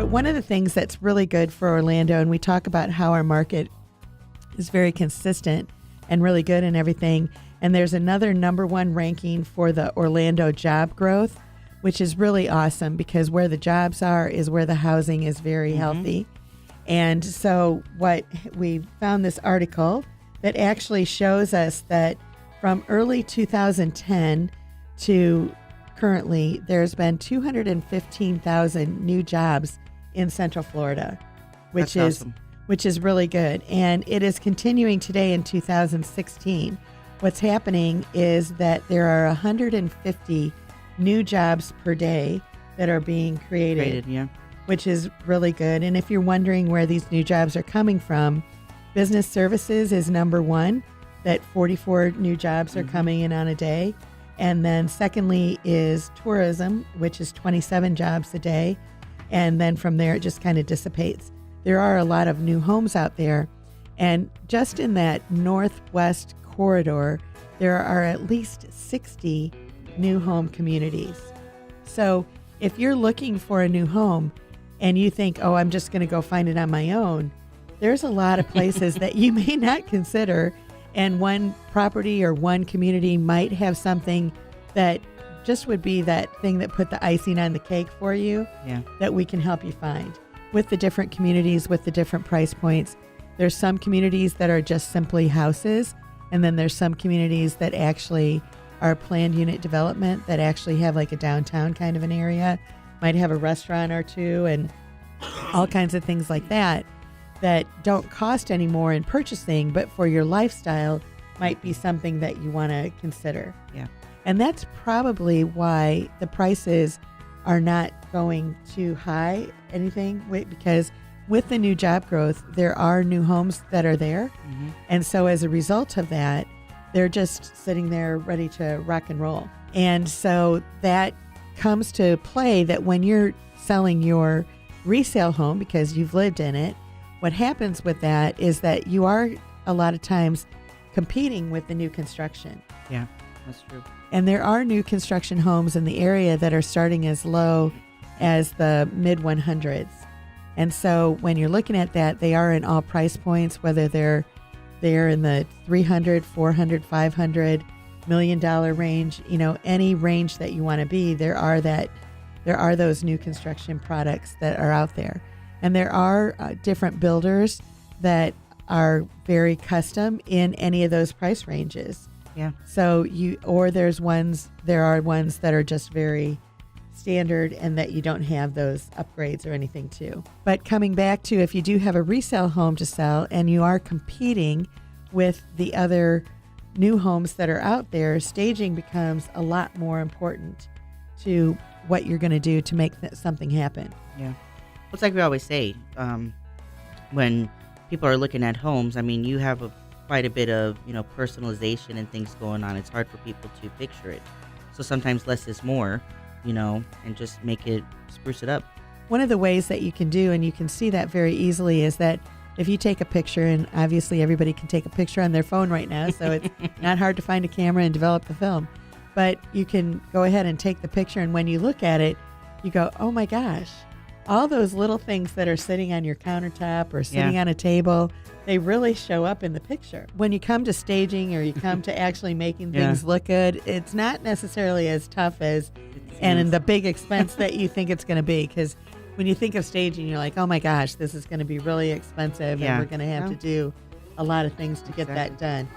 one of the things that's really good for Orlando, and we talk about how our market is very consistent and really good and everything. And there's another number one ranking for the Orlando job growth, which is really awesome because where the jobs are is where the housing is very healthy. And so what we found this article that actually shows us that from early 2010 to currently, there's been 215,000 new jobs in Central Florida, which That's is awesome. which is really good. And it is continuing today in 2016. What's happening is that there are 150 new jobs per day that are being created, Yeah. which is really good. And if you're wondering where these new jobs are coming from, business services is number one, that 44 new jobs are coming in on a day. And then secondly is tourism, which is 27 jobs a day. And then from there, it just kind of dissipates. There are a lot of new homes out there. And just in that northwest corridor, there are at least 60 new home communities. So if you're looking for a new home and you think, oh, I'm just going to go find it on my own, there's a lot of places that you may not consider. And one property or one community might have something that just would be that thing that put the icing on the cake for you that we can help you find. With the different communities, with the different price points, there's some communities that are just simply houses. And then there's some communities that actually are planned unit development that actually have like a downtown kind of an area, might have a restaurant or two and all kinds of things like that don't cost any more in purchasing, but for your lifestyle might be something that you want to consider. Yeah. And that's probably why the prices are not going too high, because with the new job growth, there are new homes that are there. And so as a result of that, they're just sitting there ready to rock and roll. And so that comes to play that when you're selling your resale home because you've lived in it, what happens with that is that you are a lot of times competing with the new construction. Yeah, that's true. And there are new construction homes in the area that are starting as low as the mid 100s. And so when you're looking at that, they are in all price points, whether they're in the 300, 400, 500 $1 million range, any range that you want to be, there are those new construction products that are out there. And there are different builders that are very custom in any of those price ranges. Yeah. So there are ones that are just very standard and that you don't have those upgrades or anything to. But coming back to if you do have a resale home to sell and you are competing with the other new homes that are out there, staging becomes a lot more important to what you're going to do to make something happen. Yeah. It's like we always say, when people are looking at homes, I mean, you have quite a bit of, personalization and things going on. It's hard for people to picture it. So sometimes less is more, and just spruce it up. One of the ways that you can do, and you can see that very easily, is that if you take a picture, and obviously everybody can take a picture on their phone right now, so it's not hard to find a camera and develop the film. But you can go ahead and take the picture, and when you look at it, you go, oh my gosh, all those little things that are sitting on your countertop or sitting on a table, they really show up in the picture. When you come to staging or you come to actually making things look good, it's not necessarily as tough as and the big expense that you think it's going to be. Because when you think of staging, you're like, oh my gosh, this is going to be really expensive and we're going to have to do a lot of things to get that done.